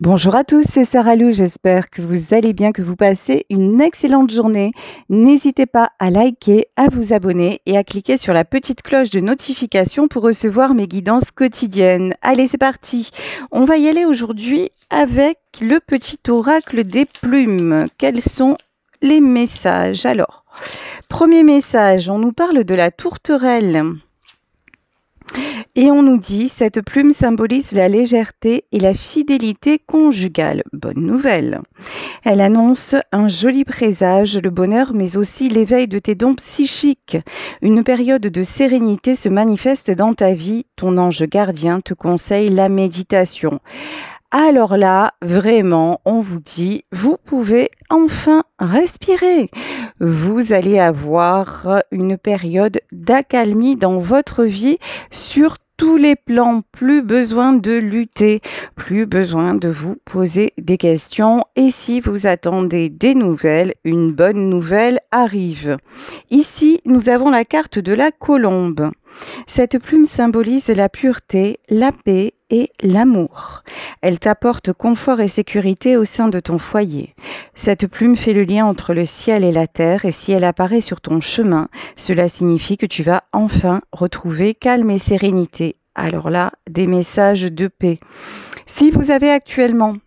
Bonjour à tous, c'est Sarah Lou, j'espère que vous allez bien, que vous passez une excellente journée. N'hésitez pas à liker, à vous abonner et à cliquer sur la petite cloche de notification pour recevoir mes guidances quotidiennes. Allez, c'est parti. On va y aller aujourd'hui avec le petit oracle des plumes. Quels sont les messages? Alors, premier message, on nous parle de la tourterelle. Et on nous dit, cette plume symbolise la légèreté et la fidélité conjugale. Bonne nouvelle. Elle annonce un joli présage, le bonheur, mais aussi l'éveil de tes dons psychiques. Une période de sérénité se manifeste dans ta vie. Ton ange gardien te conseille la méditation. Alors là, vraiment, on vous dit, vous pouvez enfin respirer. Vous allez avoir une période d'accalmie dans votre vie sur tous les plans. Plus besoin de lutter, plus besoin de vous poser des questions. Et si vous attendez des nouvelles, une bonne nouvelle arrive. Ici, nous avons la carte de la colombe. Cette plume symbolise la pureté, la paix et l'amour. Elle t'apporte confort et sécurité au sein de ton foyer. Cette plume fait le lien entre le ciel et la terre et si elle apparaît sur ton chemin, cela signifie que tu vas enfin retrouver calme et sérénité. Alors là, des messages de paix. Si vous avez actuellement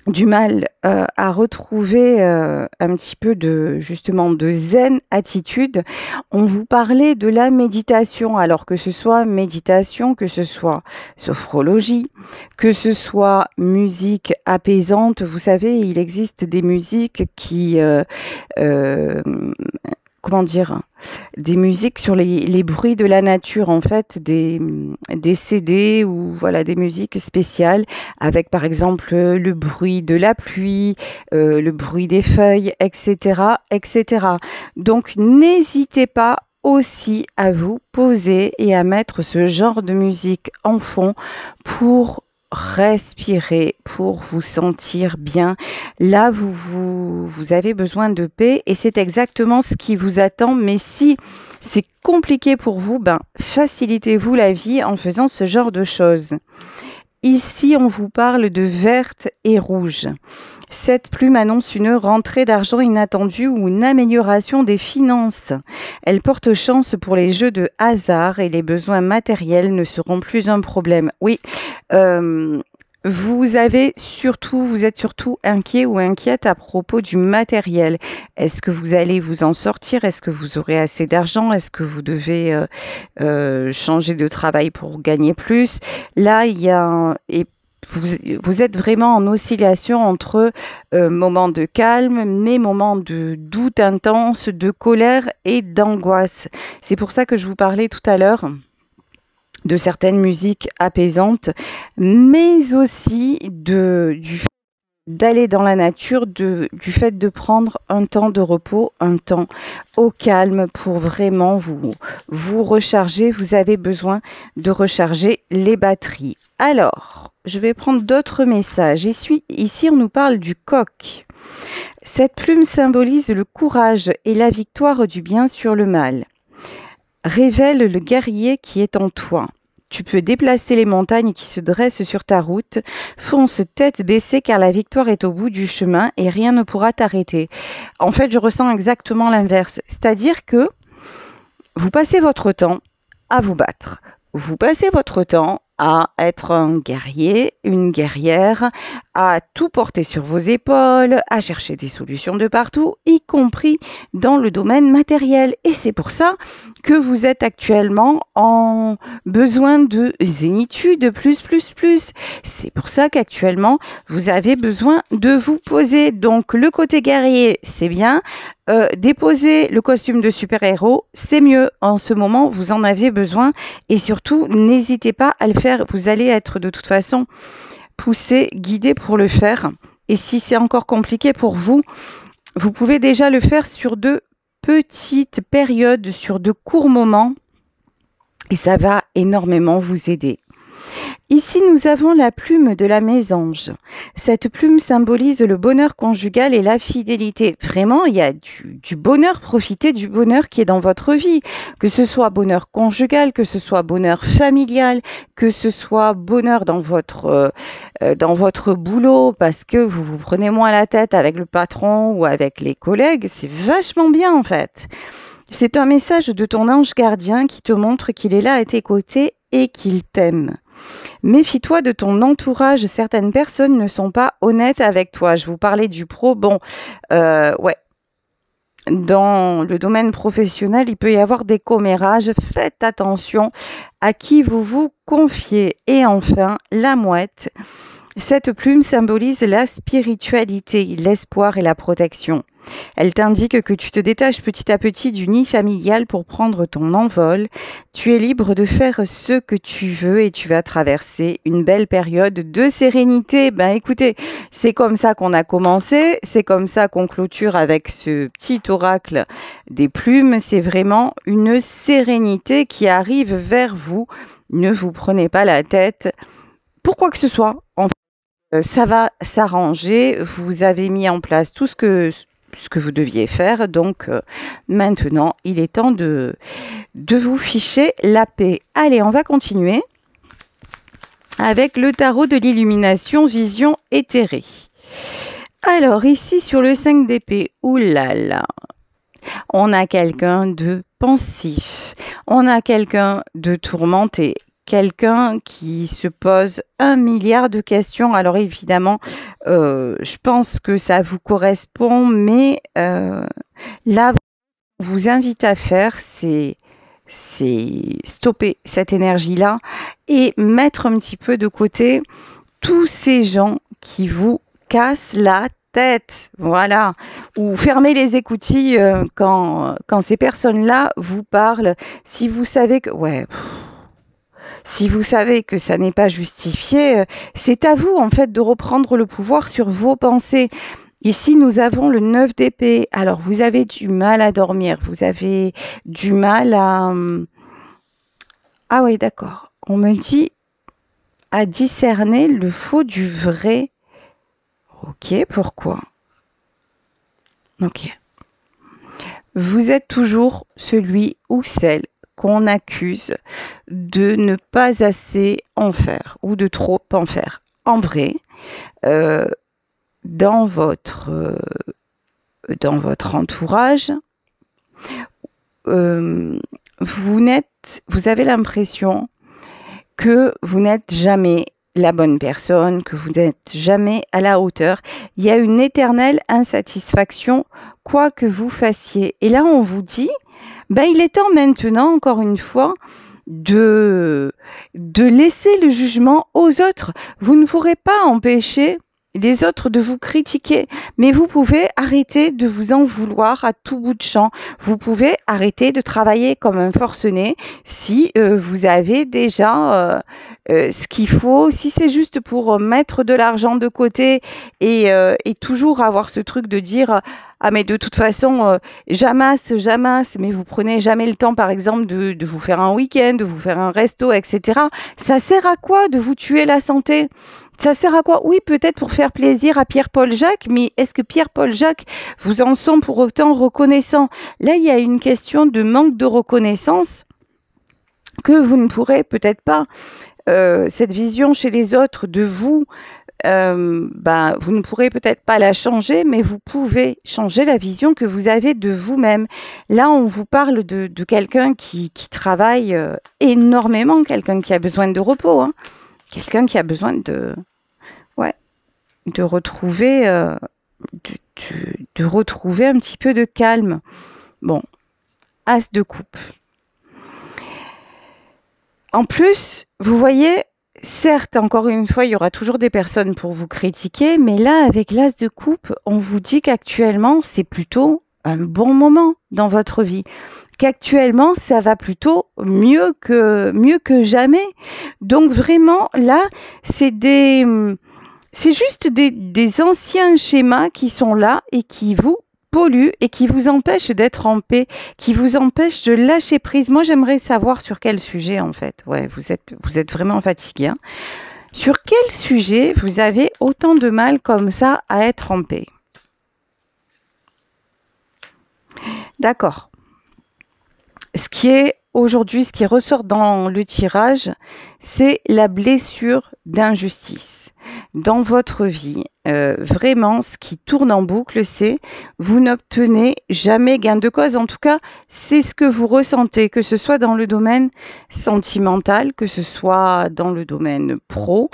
du mal à retrouver un petit peu de justement de zen attitude, on vous parlait de la méditation, alors que ce soit méditation, que ce soit sophrologie, que ce soit musique apaisante. Vous savez, il existe des musiques qui comment dire, des musiques sur les bruits de la nature, en fait, des CD ou voilà des musiques spéciales avec par exemple le bruit de la pluie, le bruit des feuilles, etc., etc. Donc n'hésitez pas aussi à vous poser et à mettre ce genre de musique en fond pour respirer, pour vous sentir bien. Là, vous avez besoin de paix et c'est exactement ce qui vous attend. Mais si c'est compliqué pour vous, facilitez-vous la vie en faisant ce genre de choses. Ici, on vous parle de verte et rouge. Cette plume annonce une rentrée d'argent inattendue ou une amélioration des finances. Elle porte chance pour les jeux de hasard et les besoins matériels ne seront plus un problème. Oui, vous êtes surtout inquiet ou inquiète à propos du matériel. Est-ce que vous allez vous en sortir? Est-ce que vous aurez assez d'argent? Est-ce que vous devez changer de travail pour gagner plus? Là, vous êtes vraiment en oscillation entre moments de calme, mais moments de doute intense, de colère et d'angoisse. C'est pour ça que je vous parlais tout à l'heure de certaines musiques apaisantes, mais aussi du fait d'aller dans la nature, du fait de prendre un temps de repos, un temps au calme pour vraiment vous recharger. Vous avez besoin de recharger les batteries. Alors, je vais prendre d'autres messages. Ici, on nous parle du coq. Cette plume symbolise le courage et la victoire du bien sur le mal. Révèle le guerrier qui est en toi. Tu peux déplacer les montagnes qui se dressent sur ta route. Fonce tête baissée car la victoire est au bout du chemin et rien ne pourra t'arrêter. En fait, je ressens exactement l'inverse. C'est-à-dire que vous passez votre temps à vous battre. Vous passez votre temps à être un guerrier, une guerrière, à tout porter sur vos épaules, à chercher des solutions de partout, y compris dans le domaine matériel. Et c'est pour ça que vous êtes actuellement en besoin de zénitude, plus. C'est pour ça qu'actuellement, vous avez besoin de vous poser. Donc, le côté guerrier, c'est bien. Déposer le costume de super-héros, c'est mieux. En ce moment, vous en aviez besoin. Et surtout, n'hésitez pas à le faire. Vous allez être de toute façon poussé, guidé pour le faire. Et si c'est encore compliqué pour vous, vous pouvez déjà le faire sur de petites périodes, sur de courts moments. Et ça va énormément vous aider. Ici, nous avons la plume de la mésange. Cette plume symbolise le bonheur conjugal et la fidélité. Vraiment, il y a du bonheur, profitez du bonheur qui est dans votre vie. Que ce soit bonheur conjugal, que ce soit bonheur familial, que ce soit bonheur dans votre boulot parce que vous vous prenez moins la tête avec le patron ou avec les collègues. C'est vachement bien en fait. C'est un message de ton ange gardien qui te montre qu'il est là à tes côtés et qu'il t'aime. Méfie-toi de ton entourage, certaines personnes ne sont pas honnêtes avec toi. Je vous parlais du pro, bon, ouais. Dans le domaine professionnel, il peut y avoir des commérages. Faites attention à qui vous vous confiez. Et enfin, la mouette. Cette plume symbolise la spiritualité, l'espoir et la protection. Elle t'indique que tu te détaches petit à petit du nid familial pour prendre ton envol. Tu es libre de faire ce que tu veux et tu vas traverser une belle période de sérénité. Ben écoutez, c'est comme ça qu'on a commencé, c'est comme ça qu'on clôture avec ce petit oracle des plumes. C'est vraiment une sérénité qui arrive vers vous. Ne vous prenez pas la tête pour quoi que ce soit. Ça va s'arranger. Vous avez mis en place tout ce que vous deviez faire. Donc maintenant, il est temps de vous ficher la paix. Allez, on va continuer avec le tarot de l'illumination, vision éthérée. Alors ici, sur le 5 d'épée, oulala, on a quelqu'un de pensif. On a quelqu'un de tourmenté. Quelqu'un qui se pose 1 milliard de questions. Alors évidemment, je pense que ça vous correspond, mais là, vous invite à faire, c'est stopper cette énergie-là et mettre un petit peu de côté tous ces gens qui vous cassent la tête, voilà, ou fermer les écoutilles quand ces personnes-là vous parlent. Si vous savez que, ouais... Si vous savez que ça n'est pas justifié, c'est à vous en fait de reprendre le pouvoir sur vos pensées. Ici, nous avons le 9 d'épée. Alors, vous avez du mal à dormir, vous avez du mal à... Ah oui, d'accord. On me dit à discerner le faux du vrai. Ok, pourquoi? Ok. Vous êtes toujours celui ou celle qu'on accuse de ne pas assez en faire ou de trop en faire. En vrai, dans votre entourage, vous avez l'impression que vous n'êtes jamais la bonne personne, que vous n'êtes jamais à la hauteur. Il y a une éternelle insatisfaction, quoi que vous fassiez. Et là, on vous dit, ben, il est temps maintenant, encore une fois, de laisser le jugement aux autres. Vous ne pourrez pas empêcher les autres de vous critiquer, mais vous pouvez arrêter de vous en vouloir à tout bout de champ. Vous pouvez arrêter de travailler comme un forcené si vous avez déjà ce qu'il faut. Si c'est juste pour mettre de l'argent de côté et toujours avoir ce truc de dire ah mais de toute façon j'amasse, mais vous prenez jamais le temps par exemple de vous faire un week-end, de vous faire un resto, etc. Ça sert à quoi de vous tuer la santé? Ça sert à quoi? Oui, peut-être pour faire plaisir à Pierre-Paul Jacques, mais est-ce que Pierre-Paul Jacques vous en sont pour autant reconnaissants? Là, il y a une question de manque de reconnaissance que vous ne pourrez peut-être pas, cette vision chez les autres de vous, vous ne pourrez peut-être pas la changer, mais vous pouvez changer la vision que vous avez de vous-même. Là, on vous parle de quelqu'un qui travaille énormément, quelqu'un qui a besoin de repos, hein. Quelqu'un qui a besoin de retrouver de retrouver un petit peu de calme. Bon, as de coupe. En plus, vous voyez, certes, encore une fois, il y aura toujours des personnes pour vous critiquer, mais là, avec l'as de coupe, on vous dit qu'actuellement, c'est plutôt un bon moment dans votre vie. Qu'actuellement, ça va plutôt mieux que jamais. Donc vraiment, là, c'est juste des anciens schémas qui sont là et qui vous pollue et qui vous empêche d'être en paix, qui vous empêche de lâcher prise. Moi, j'aimerais savoir sur quel sujet, en fait. Ouais, vous êtes vraiment fatigué, hein. Sur quel sujet vous avez autant de mal comme ça à être en paix? D'accord. Ce qui est aujourd'hui, ce qui ressort dans le tirage, c'est la blessure d'injustice. Dans votre vie, vraiment, ce qui tourne en boucle, c'est vous n'obtenez jamais gain de cause. En tout cas, c'est ce que vous ressentez, que ce soit dans le domaine sentimental, que ce soit dans le domaine pro.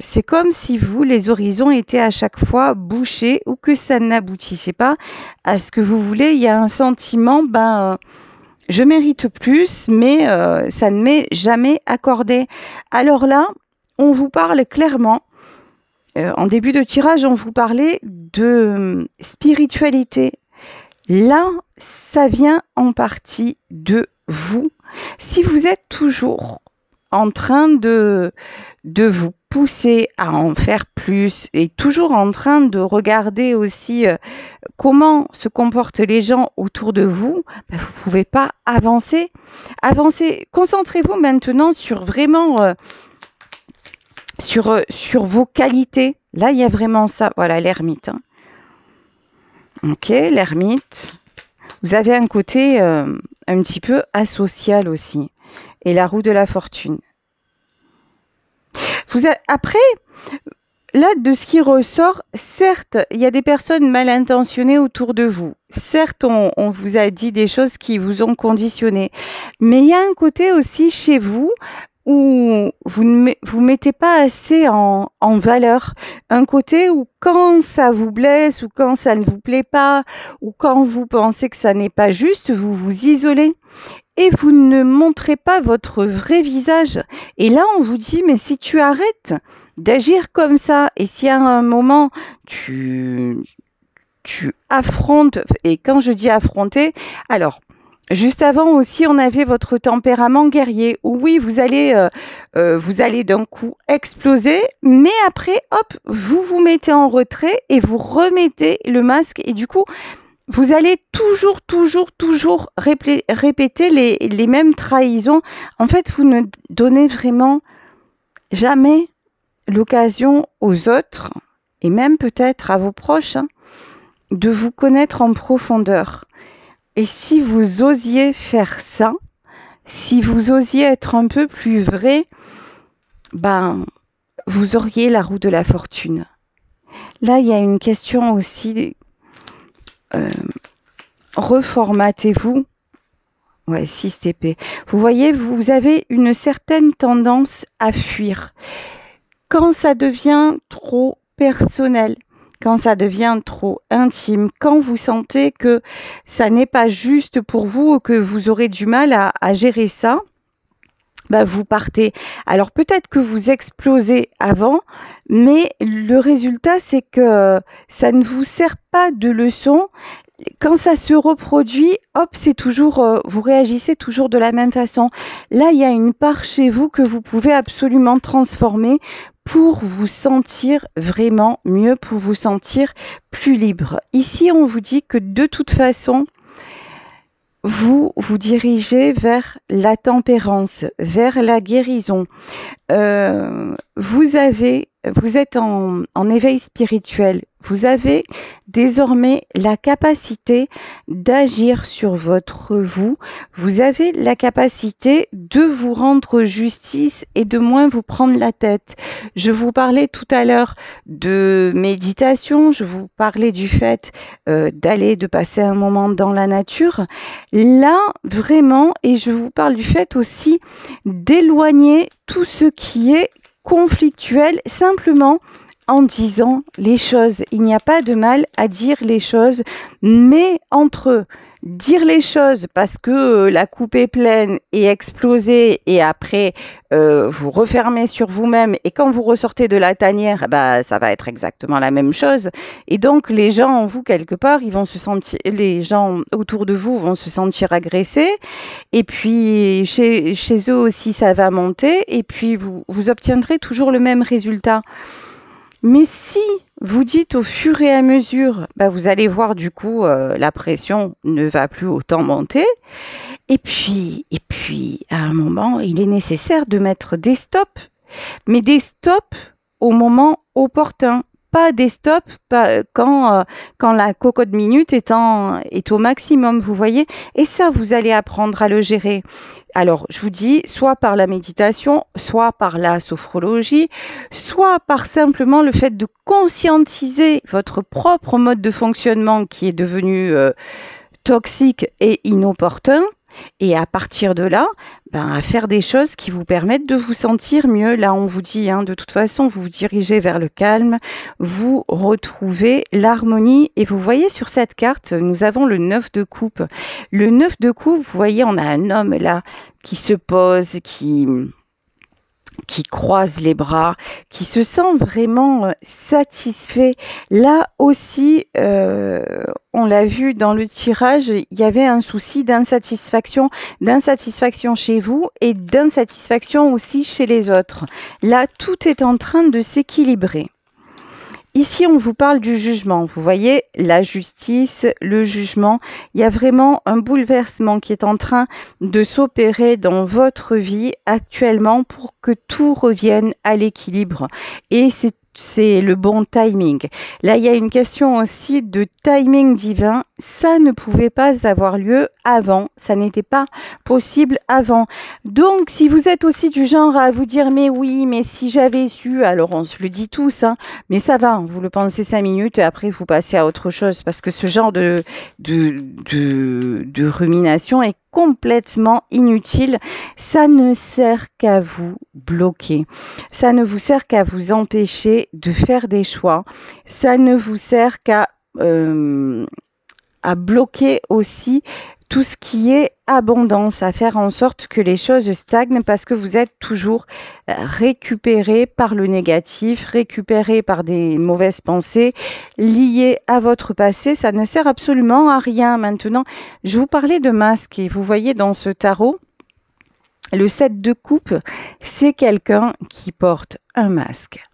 C'est comme si vous, les horizons étaient à chaque fois bouchés ou que ça n'aboutissait pas à ce que vous voulez. Il y a un sentiment, je mérite plus, mais ça ne m'est jamais accordé. Alors là, on vous parle clairement, en début de tirage, on vous parlait de spiritualité. Là, ça vient en partie de vous. Si vous êtes toujours en train de vous pousser à en faire plus et toujours en train de regarder aussi comment se comportent les gens autour de vous, vous ne pouvez pas avancer. Concentrez-vous maintenant sur vraiment sur vos qualités. Là, il y a vraiment ça. Voilà, l'ermite. Hein. Ok, l'ermite. Vous avez un côté un petit peu asocial aussi. Et la roue de la fortune. Après, là, de ce qui ressort, certes, il y a des personnes mal intentionnées autour de vous. Certes, on vous a dit des choses qui vous ont conditionné. Mais il y a un côté aussi chez vous où vous ne vous mettez pas assez en valeur. Un côté où quand ça vous blesse ou quand ça ne vous plaît pas ou quand vous pensez que ça n'est pas juste, vous vous isolez. Et vous ne montrez pas votre vrai visage. Et là, on vous dit, mais si tu arrêtes d'agir comme ça, et si à un moment, tu affrontes, et quand je dis affronter, alors, juste avant aussi, on avait votre tempérament guerrier, où oui, vous allez d'un coup exploser, mais après, hop, vous vous mettez en retrait et vous remettez le masque, et du coup, vous allez toujours répéter les mêmes trahisons. En fait, vous ne donnez vraiment jamais l'occasion aux autres, et même peut-être à vos proches, hein, de vous connaître en profondeur. Et si vous osiez faire ça, si vous osiez être un peu plus vrai, vous auriez la roue de la fortune. Là, il y a une question aussi... reformatez-vous. Ouais, 6 TP. Vous voyez, vous avez une certaine tendance à fuir. Quand ça devient trop personnel, quand ça devient trop intime, quand vous sentez que ça n'est pas juste pour vous ou que vous aurez du mal à gérer ça, vous partez. Alors peut-être que vous explosez avant, mais le résultat, c'est que ça ne vous sert pas de leçon. Quand ça se reproduit, hop, c'est toujours, vous réagissez toujours de la même façon. Là, il y a une part chez vous que vous pouvez absolument transformer pour vous sentir vraiment mieux, pour vous sentir plus libre. Ici, on vous dit que de toute façon, vous vous dirigez vers la tempérance, vers la guérison. Vous êtes en éveil spirituel. Vous avez désormais la capacité d'agir sur votre vous. Vous avez la capacité de vous rendre justice et de moins vous prendre la tête. Je vous parlais tout à l'heure de méditation. Je vous parlais du fait de passer un moment dans la nature. Là, vraiment, et je vous parle du fait aussi d'éloigner tout ce qui est conflictuel, simplement en disant les choses. Il n'y a pas de mal à dire les choses, mais entre dire les choses parce que la coupe est pleine et exploser et après vous refermez sur vous-même et quand vous ressortez de la tanière, ça va être exactement la même chose. Et donc les gens en vous quelque part, les gens autour de vous vont se sentir agressés et puis chez eux aussi ça va monter et puis vous obtiendrez toujours le même résultat. Mais si vous dites au fur et à mesure, bah, vous allez voir du coup, la pression ne va plus autant monter et puis à un moment, il est nécessaire de mettre des stops, mais des stops au moment opportun. Pas des stops quand la cocotte minute est au maximum, vous voyez? Et ça, vous allez apprendre à le gérer. Alors, je vous dis, soit par la méditation, soit par la sophrologie, soit par simplement le fait de conscientiser votre propre mode de fonctionnement qui est devenu toxique et inopportun. Et à partir de là, à faire des choses qui vous permettent de vous sentir mieux. Là, on vous dit, de toute façon, vous vous dirigez vers le calme, vous retrouvez l'harmonie. Et vous voyez sur cette carte, nous avons le 9 de coupe. Le 9 de coupe, vous voyez, on a un homme là qui se pose, qui croise les bras, qui se sent vraiment satisfait. Là aussi, on l'a vu dans le tirage, il y avait un souci d'insatisfaction chez vous et d'insatisfaction aussi chez les autres. Là, tout est en train de s'équilibrer. Ici, on vous parle du jugement. Vous voyez, la justice, le jugement, il y a vraiment un bouleversement qui est en train de s'opérer dans votre vie actuellement pour que tout revienne à l'équilibre. Et c'est le bon timing. Là, il y a une question aussi de timing divin. Ça ne pouvait pas avoir lieu avant. Ça n'était pas possible avant. Donc, si vous êtes aussi du genre à vous dire, mais oui, mais si j'avais su, alors on se le dit tous, mais ça va, vous le pensez 5 minutes et après vous passez à autre chose parce que ce genre de rumination est complètement inutile. Ça ne sert qu'à vous bloquer. Ça ne vous sert qu'à vous empêcher de faire des choix. Ça ne vous sert qu'à bloquer aussi tout ce qui est abondance, à faire en sorte que les choses stagnent parce que vous êtes toujours récupéré par le négatif, récupéré par des mauvaises pensées liées à votre passé. Ça ne sert absolument à rien. Maintenant, je vous parlais de masque et vous voyez dans ce tarot, le 7 de coupe, c'est quelqu'un qui porte un masque.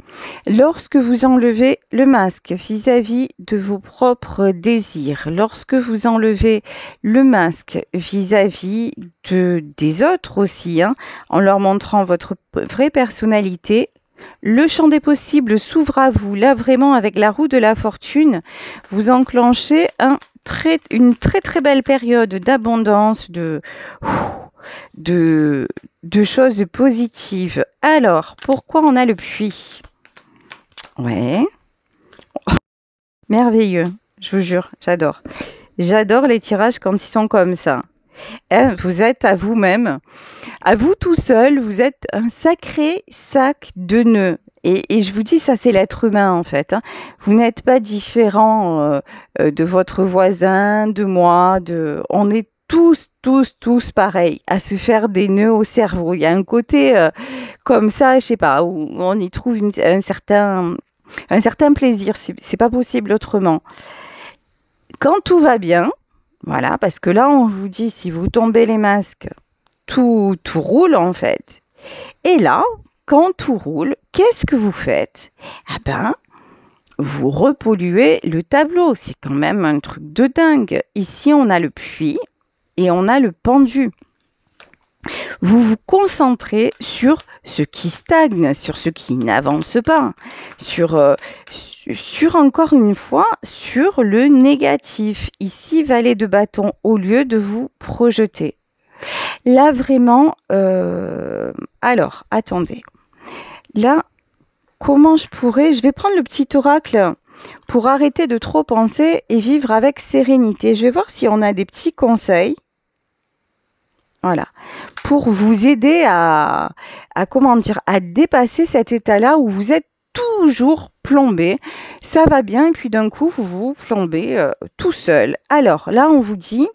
Lorsque vous enlevez le masque vis-à-vis de vos propres désirs, lorsque vous enlevez le masque vis-à-vis des autres aussi, en leur montrant votre vraie personnalité, le champ des possibles s'ouvre à vous. Là, vraiment, avec la roue de la fortune, vous enclenchez une très très belle période d'abondance, de choses positives. Alors, pourquoi on a le puits ? Ouais. Merveilleux, je vous jure, j'adore. J'adore les tirages quand ils sont comme ça. Vous êtes à vous-même, à vous tout seul, vous êtes un sacré sac de nœuds. Et je vous dis, ça c'est l'être humain en fait. Vous n'êtes pas différent de votre voisin, de moi, on est tous pareils, à se faire des nœuds au cerveau. Il y a un côté comme ça, je sais pas, où on y trouve un certain plaisir. C'est pas possible autrement. Quand tout va bien, voilà, parce que là, on vous dit, si vous tombez les masques, tout roule en fait. Et là, quand tout roule, qu'est-ce que vous faites ? Vous repolluez le tableau. C'est quand même un truc de dingue. Ici, on a le puits et on a le pendu. Vous vous concentrez sur ce qui stagne, sur ce qui n'avance pas, sur encore une fois, sur le négatif. Ici, valet de bâton, au lieu de vous projeter. Là, vraiment, alors, attendez. Là, comment je vais prendre le petit oracle pour arrêter de trop penser et vivre avec sérénité. Je vais voir si on a des petits conseils. Voilà, pour vous aider à dépasser cet état-là où vous êtes toujours plombé. Ça va bien et puis d'un coup, vous vous plombez tout seul. Alors là, on vous dit,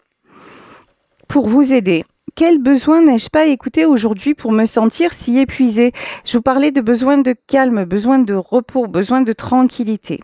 pour vous aider, quel besoin n'ai-je pas écouté aujourd'hui pour me sentir si épuisé ? Je vous parlais de besoin de calme, besoin de repos, besoin de tranquillité.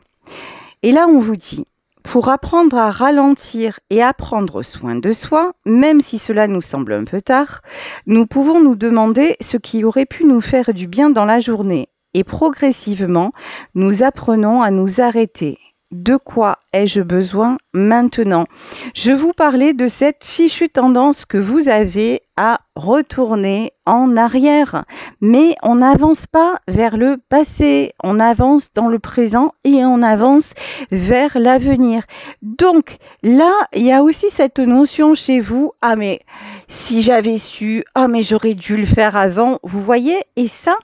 Et là, on vous dit, pour apprendre à ralentir et à prendre soin de soi, même si cela nous semble un peu tard, nous pouvons nous demander ce qui aurait pu nous faire du bien dans la journée. et progressivement, nous apprenons à nous arrêter. De quoi ai-je besoin maintenant? Je vous parlais de cette fichue tendance que vous avez à retourner en arrière. Mais on n'avance pas vers le passé, on avance dans le présent et on avance vers l'avenir. Donc là, il y a aussi cette notion chez vous, ah mais si j'avais su, ah mais j'aurais dû le faire avant, vous voyez? Et ça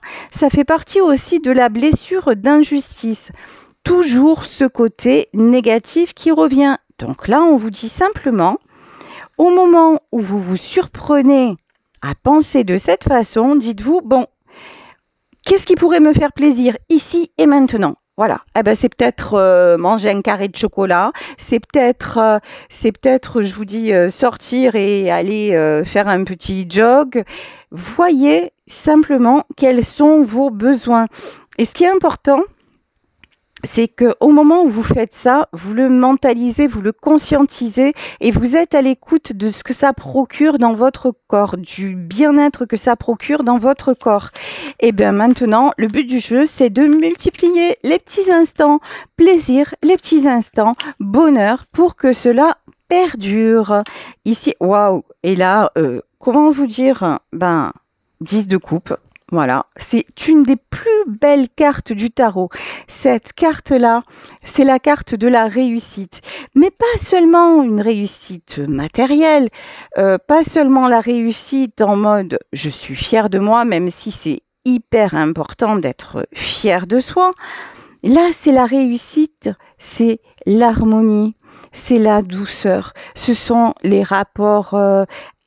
fait partie aussi de la blessure d'injustice. Toujours ce côté négatif qui revient. Donc là, on vous dit simplement, au moment où vous vous surprenez à penser de cette façon, dites-vous, bon, qu'est-ce qui pourrait me faire plaisir ici et maintenant? Voilà, eh ben, c'est peut-être manger un carré de chocolat, c'est peut-être, je vous dis, sortir et aller faire un petit jog. Voyez simplement quels sont vos besoins. Et ce qui est important, c'est qu'au moment où vous faites ça, vous le mentalisez, vous le conscientisez et vous êtes à l'écoute de ce que ça procure dans votre corps, du bien-être que ça procure dans votre corps. Et bien maintenant, le but du jeu, c'est de multiplier les petits instants plaisir, les petits instants bonheur pour que cela perdure. Ici, waouh! Et là, comment vous dire? 10 de coupe. Voilà, c'est une des plus belles cartes du tarot. Cette carte-là, c'est la carte de la réussite. Mais pas seulement une réussite matérielle, pas seulement la réussite en mode « je suis fière de moi », même si c'est hyper important d'être fier de soi. Là, c'est la réussite, c'est l'harmonie, c'est la douceur. Ce sont les rapports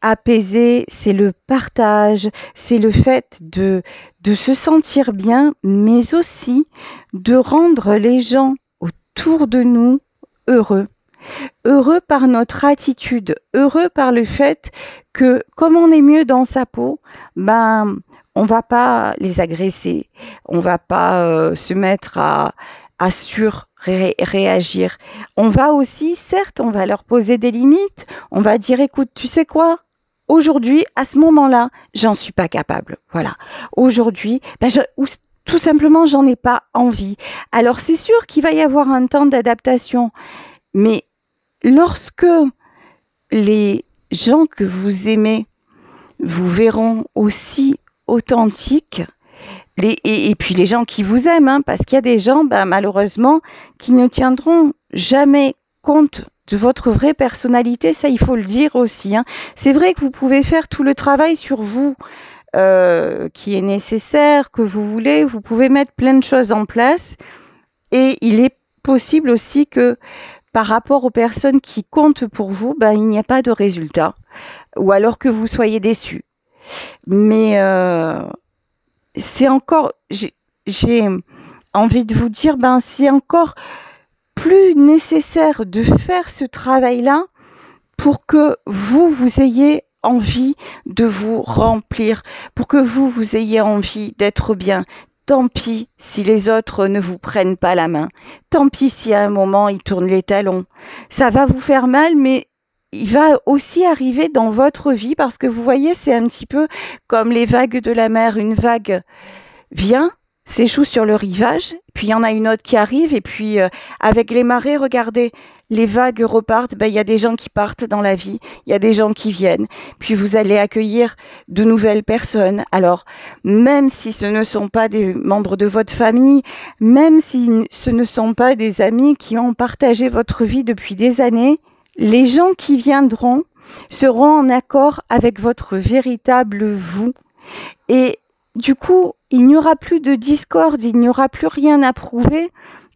apaisé, c'est le partage, c'est le fait de se sentir bien, mais aussi de rendre les gens autour de nous heureux. Heureux par notre attitude, heureux par le fait que comme on est mieux dans sa peau, on va pas les agresser, on va pas se mettre à réagir. On va aussi, certes, on va leur poser des limites, on va dire écoute, tu sais quoi? Aujourd'hui, à ce moment-là, j'en suis pas capable. Voilà. Aujourd'hui, tout simplement, j'en ai pas envie. Alors, c'est sûr qu'il va y avoir un temps d'adaptation. Mais lorsque les gens que vous aimez vous verront aussi authentiques, et puis les gens qui vous aiment, hein, parce qu'il y a des gens, malheureusement, qui ne tiendront jamais compte de votre vraie personnalité, ça il faut le dire aussi. Hein. C'est vrai que vous pouvez faire tout le travail sur vous qui est nécessaire, que vous voulez, vous pouvez mettre plein de choses en place et il est possible aussi que par rapport aux personnes qui comptent pour vous, il n'y a pas de résultat ou alors que vous soyez déçus. Mais c'est encore, j'ai envie de vous dire, c'est encore plus nécessaire de faire ce travail-là pour que vous ayez envie de vous remplir, pour que vous ayez envie d'être bien. Tant pis si les autres ne vous prennent pas la main. Tant pis si à un moment ils tournent les talons. Ça va vous faire mal, mais il va aussi arriver dans votre vie parce que vous voyez, c'est un petit peu comme les vagues de la mer. Une vague vient, s'échoue sur le rivage, puis il y en a une autre qui arrive, et puis avec les marées, regardez, les vagues repartent, il y a des gens qui partent dans la vie, il y a des gens qui viennent, puis vous allez accueillir de nouvelles personnes. Alors, même si ce ne sont pas des membres de votre famille, même si ce ne sont pas des amis qui ont partagé votre vie depuis des années, les gens qui viendront seront en accord avec votre véritable vous. Et du coup, il n'y aura plus de discorde, il n'y aura plus rien à prouver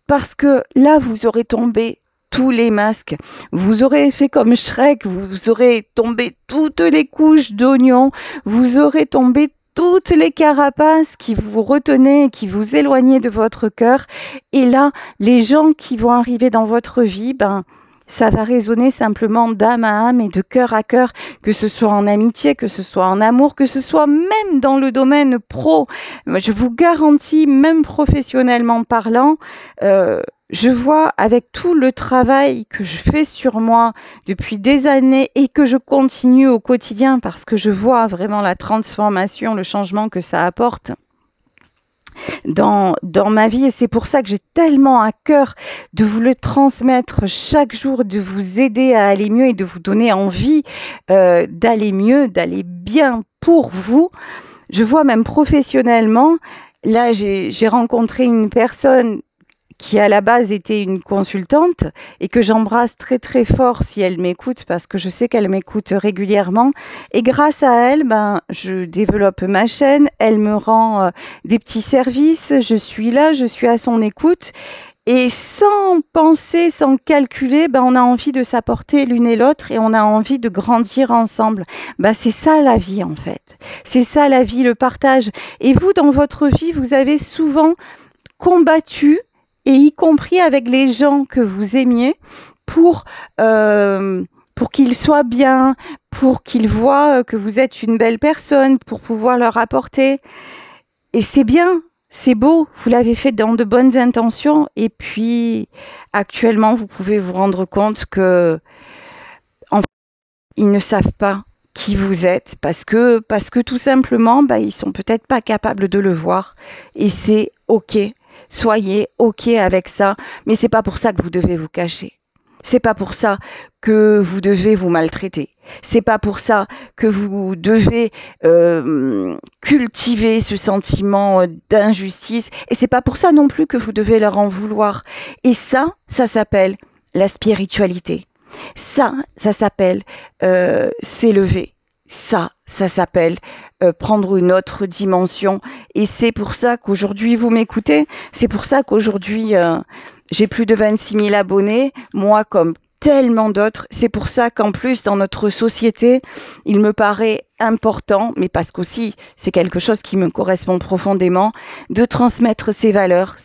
parce que là, vous aurez tombé tous les masques. Vous aurez fait comme Shrek, vous aurez tombé toutes les couches d'oignons, vous aurez tombé toutes les carapaces qui vous retenaient, qui vous éloignaient de votre cœur. Et là, les gens qui vont arriver dans votre vie, ça va résonner simplement d'âme à âme et de cœur à cœur, que ce soit en amitié, que ce soit en amour, que ce soit même dans le domaine pro. Je vous garantis, même professionnellement parlant, je vois avec tout le travail que je fais sur moi depuis des années et que je continue au quotidien parce que je vois vraiment la transformation, le changement que ça apporte. dans ma vie et c'est pour ça que j'ai tellement à cœur de vous le transmettre chaque jour, de vous aider à aller mieux et de vous donner envie d'aller mieux, d'aller bien pour vous. Je vois même professionnellement, là j'ai rencontré une personne qui à la base était une consultante et que j'embrasse très très fort si elle m'écoute parce que je sais qu'elle m'écoute régulièrement et grâce à elle je développe ma chaîne, elle me rend des petits services, je suis là, je suis à son écoute et sans penser, sans calculer, on a envie de s'apporter l'une et l'autre et on a envie de grandir ensemble. C'est ça la vie en fait, c'est ça la vie, le partage. Et vous dans votre vie, vous avez souvent combattu et y compris avec les gens que vous aimiez pour qu'ils soient bien, pour qu'ils voient que vous êtes une belle personne, pour pouvoir leur apporter. Et c'est bien, c'est beau, vous l'avez fait dans de bonnes intentions et puis actuellement vous pouvez vous rendre compte que en fait, ils ne savent pas qui vous êtes parce que tout simplement ils sont peut-être pas capables de le voir et c'est ok. Soyez ok avec ça, mais c'est pas pour ça que vous devez vous cacher. C'est pas pour ça que vous devez vous maltraiter. C'est pas pour ça que vous devez cultiver ce sentiment d'injustice. Et c'est pas pour ça non plus que vous devez leur en vouloir. Et ça s'appelle la spiritualité. Ça s'appelle s'élever. Ça s'appelle prendre une autre dimension. Et c'est pour ça qu'aujourd'hui, vous m'écoutez, c'est pour ça qu'aujourd'hui, j'ai plus de 26 000 abonnés, moi comme tellement d'autres. C'est pour ça qu'en plus, dans notre société, il me paraît important, mais parce qu'aussi, c'est quelque chose qui me correspond profondément, de transmettre ces valeurs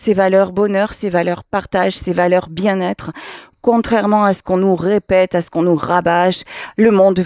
bonheur, ces valeurs partage, ces valeurs bien-être, contrairement à ce qu'on nous répète, à ce qu'on nous rabâche, le monde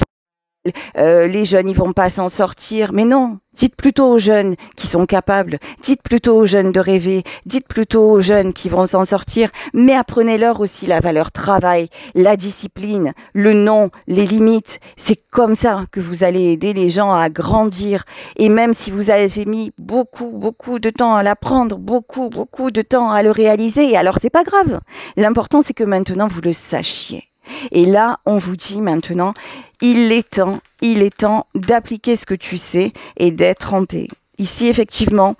les jeunes, ils vont pas s'en sortir. Mais non, dites plutôt aux jeunes qui sont capables, dites plutôt aux jeunes de rêver, dites plutôt aux jeunes qui vont s'en sortir, mais apprenez-leur aussi la valeur travail, la discipline, le non, les limites. C'est comme ça que vous allez aider les gens à grandir. Et même si vous avez mis beaucoup de temps à l'apprendre, beaucoup de temps à le réaliser, alors c'est pas grave. L'important, c'est que maintenant, vous le sachiez. Et là, on vous dit maintenant, il est temps d'appliquer ce que tu sais et d'être en paix. Ici, effectivement,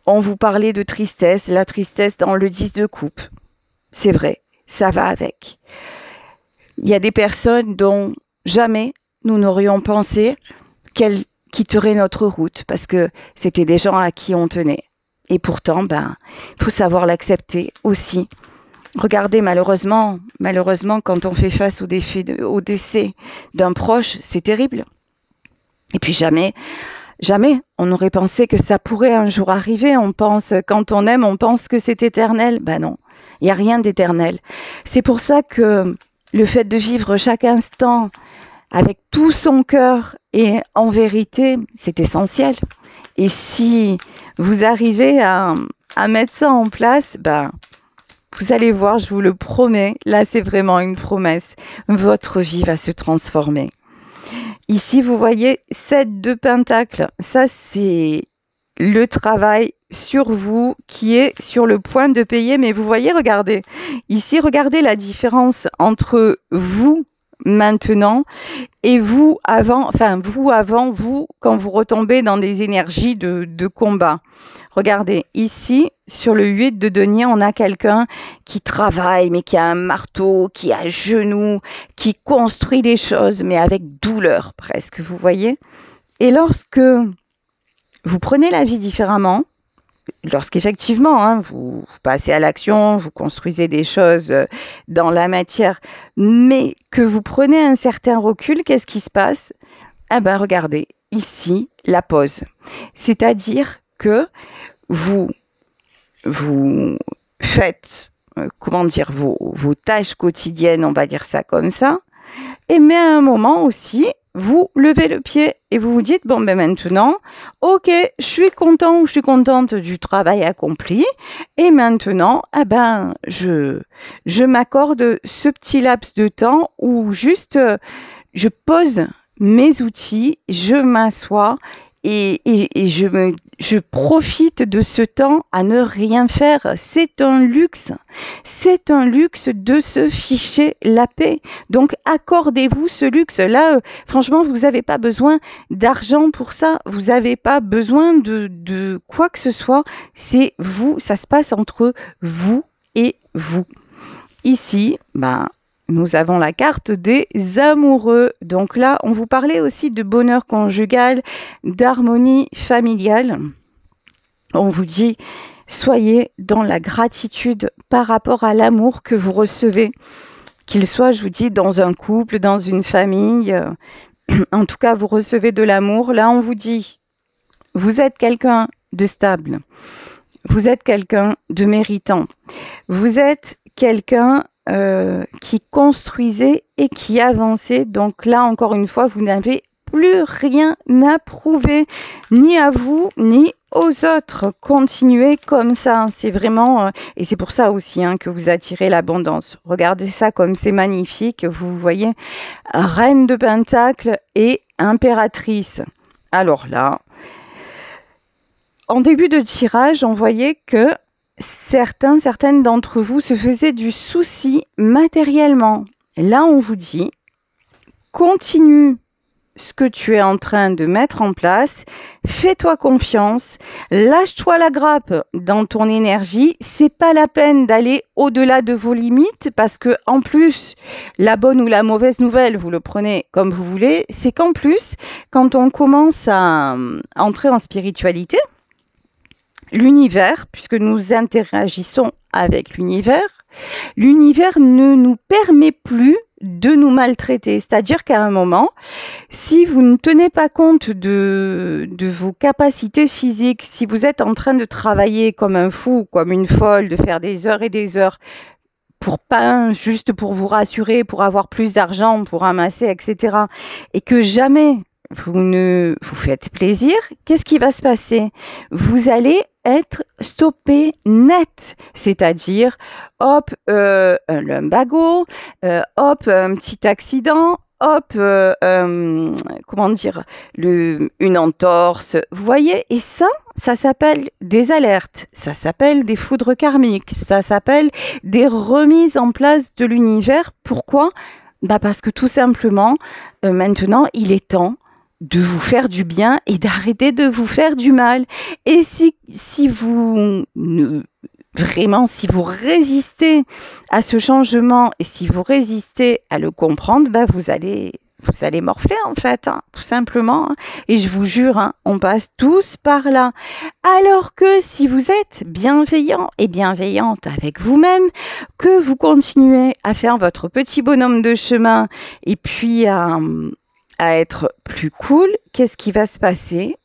on vous parlait de tristesse, la tristesse dans le 10 de coupe. C'est vrai, ça va avec. Il y a des personnes dont jamais nous n'aurions pensé qu'elles quitteraient notre route parce que c'était des gens à qui on tenait. Et pourtant, il faut savoir l'accepter aussi. Regardez, malheureusement, quand on fait face au décès d'un proche, c'est terrible. Et puis jamais, on aurait pensé que ça pourrait un jour arriver. On pense, quand on aime, on pense que c'est éternel. Non, il n'y a rien d'éternel. C'est pour ça que le fait de vivre chaque instant avec tout son cœur et en vérité, c'est essentiel. Et si vous arrivez à mettre ça en place, vous allez voir, je vous le promets, là c'est vraiment une promesse, votre vie va se transformer. Ici, vous voyez 7 de pentacles, ça c'est le travail sur vous qui est sur le point de payer, mais vous voyez, regardez, ici, regardez la différence entre vous maintenant et vous avant, vous quand vous retombez dans des énergies de combat. Regardez, ici, sur le 8 de denier, on a quelqu'un qui travaille, mais qui a un marteau, qui a un genou, qui construit les choses, mais avec douleur presque, vous voyez. Et lorsque vous prenez la vie différemment, lorsqu'effectivement, vous passez à l'action, vous construisez des choses dans la matière, mais que vous prenez un certain recul, qu'est-ce qui se passe? Regardez, ici, la pause. C'est-à-dire que vous faites, vos tâches quotidiennes, on va dire ça comme ça, mais à un moment aussi, vous levez le pied et vous vous dites, maintenant, ok, je suis content ou je suis contente du travail accompli et maintenant, je m'accorde ce petit laps de temps où juste je pose mes outils, je m'assois et je profite de ce temps à ne rien faire. C'est un luxe. C'est un luxe de se ficher la paix. Donc, accordez-vous ce luxe-là. Franchement, vous n'avez pas besoin d'argent pour ça. Vous n'avez pas besoin de quoi que ce soit. C'est vous. Ça se passe entre vous et vous. Ici, nous avons la carte des amoureux. Donc là, on vous parlait aussi de bonheur conjugal, d'harmonie familiale. On vous dit, soyez dans la gratitude par rapport à l'amour que vous recevez. Qu'il soit, je vous dis, dans un couple, dans une famille. En tout cas, vous recevez de l'amour. Là, on vous dit, vous êtes quelqu'un de stable. Vous êtes quelqu'un de méritant. Vous êtes quelqu'un qui construisait et qui avançait. Donc là, encore une fois, vous n'avez plus rien à prouver, ni à vous, ni aux autres. Continuez comme ça. C'est vraiment... et c'est pour ça aussi que vous attirez l'abondance. Regardez ça comme c'est magnifique. Vous voyez, reine de Pentacle et impératrice. Alors là, en début de tirage, on voyait que certaines d'entre vous se faisaient du souci matériellement. Là, on vous dit, continue ce que tu es en train de mettre en place, fais-toi confiance, lâche-toi la grappe dans ton énergie. C'est pas la peine d'aller au-delà de vos limites parce que, en plus, la bonne ou la mauvaise nouvelle, vous le prenez comme vous voulez, c'est qu'en plus, quand on commence à entrer en spiritualité, l'univers, puisque nous interagissons avec l'univers ne nous permet plus de nous maltraiter. C'est-à-dire qu'à un moment, si vous ne tenez pas compte de vos capacités physiques, si vous êtes en train de travailler comme un fou, comme une folle, de faire des heures et des heures, juste pour vous rassurer, pour avoir plus d'argent, pour ramasser, etc., et que jamais vous ne vous faites plaisir, qu'est-ce qui va se passer? Vous allez être stoppé net, c'est-à-dire hop, un lumbago, hop, un petit accident, hop, comment dire, une entorse, vous voyez? Et ça s'appelle des alertes, ça s'appelle des foudres karmiques, ça s'appelle des remises en place de l'univers. Pourquoi? Parce que tout simplement, maintenant, il est temps de vous faire du bien et d'arrêter de vous faire du mal. Et si vous résistez à ce changement et si vous résistez à le comprendre, vous allez morfler en fait, tout simplement. Et je vous jure, on passe tous par là. Alors que si vous êtes bienveillant et bienveillante avec vous-même, que vous continuez à faire votre petit bonhomme de chemin et puis à être plus cool, qu'est-ce qui va se passer?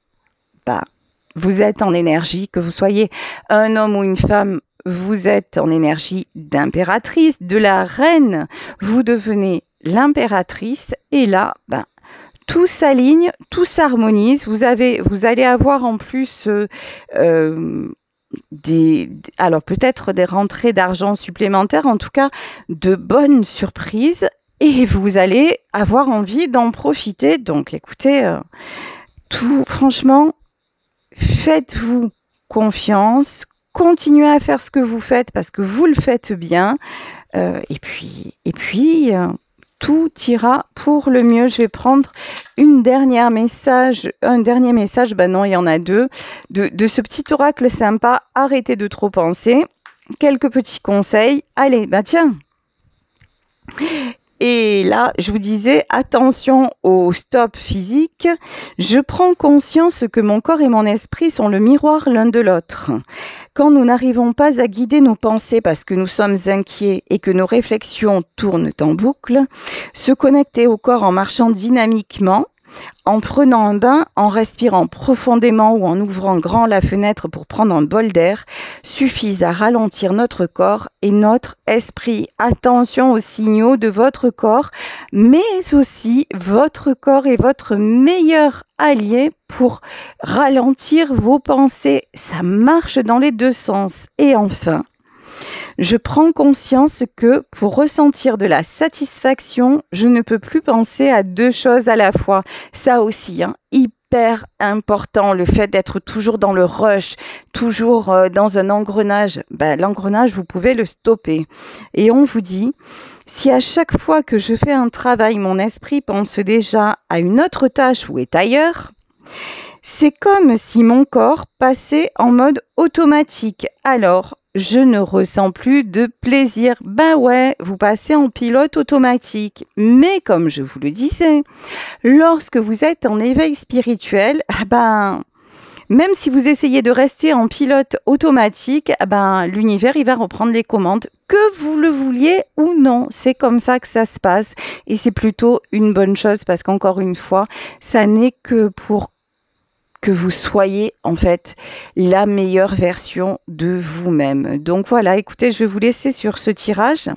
Vous êtes en énergie, que vous soyez un homme ou une femme, vous êtes en énergie d'impératrice, de la reine. Vous devenez l'impératrice et là, tout s'aligne, tout s'harmonise. Vous allez avoir en plus alors peut-être des rentrées d'argent supplémentaires, en tout cas de bonnes surprises. Et vous allez avoir envie d'en profiter. Donc, écoutez, franchement, faites-vous confiance. Continuez à faire ce que vous faites parce que vous le faites bien. Et puis, tout ira pour le mieux. Je vais prendre un dernier message. Non, il y en a deux. De ce petit oracle sympa. Arrêtez de trop penser. Quelques petits conseils. Allez, tiens. Et là, je vous disais, attention au stop physique. Je prends conscience que mon corps et mon esprit sont le miroir l'un de l'autre. Quand nous n'arrivons pas à guider nos pensées parce que nous sommes inquiets et que nos réflexions tournent en boucle, se connecter au corps en marchant dynamiquement, en prenant un bain, en respirant profondément ou en ouvrant grand la fenêtre pour prendre un bol d'air, suffisent à ralentir notre corps et notre esprit. Attention aux signaux de votre corps, mais aussi votre corps est votre meilleur allié pour ralentir vos pensées. Ça marche dans les deux sens. Et enfin, je prends conscience que pour ressentir de la satisfaction, je ne peux plus penser à deux choses à la fois. Ça aussi, hyper hyper important, le fait d'être toujours dans le rush, toujours dans un engrenage. Ben, l'engrenage, vous pouvez le stopper. Et on vous dit, si à chaque fois que je fais un travail, mon esprit pense déjà à une autre tâche ou est ailleurs, c'est comme si mon corps passait en mode automatique. Alors, je ne ressens plus de plaisir. Ben ouais, vous passez en pilote automatique. Mais comme je vous le disais, lorsque vous êtes en éveil spirituel, même si vous essayez de rester en pilote automatique, l'univers il va reprendre les commandes, que vous le vouliez ou non. C'est comme ça que ça se passe et c'est plutôt une bonne chose parce qu'encore une fois, ça n'est que pour que vous soyez en fait la meilleure version de vous-même. Donc voilà, écoutez, je vais vous laisser sur ce tirage,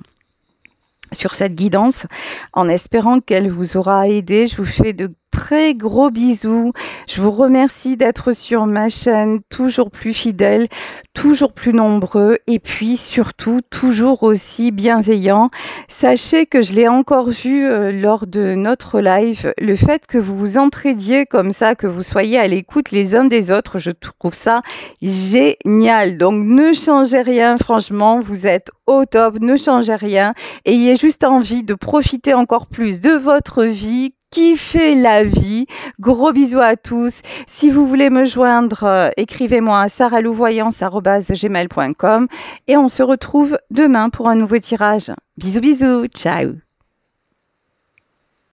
sur cette guidance, en espérant qu'elle vous aura aidé. Je vous fais de très gros bisous. Je vous remercie d'être sur ma chaîne, toujours plus fidèle, toujours plus nombreux et puis surtout toujours aussi bienveillant. Sachez que je l'ai encore vu lors de notre live, le fait que vous vous entraidiez comme ça, que vous soyez à l'écoute les uns des autres, je trouve ça génial. Donc ne changez rien, franchement, vous êtes au top, ne changez rien. Ayez juste envie de profiter encore plus de votre vie, kiffez la vie. Gros bisous à tous. Si vous voulez me joindre, écrivez-moi à saralouvoyance@gmail.com et on se retrouve demain pour un nouveau tirage. Bisous bisous, ciao.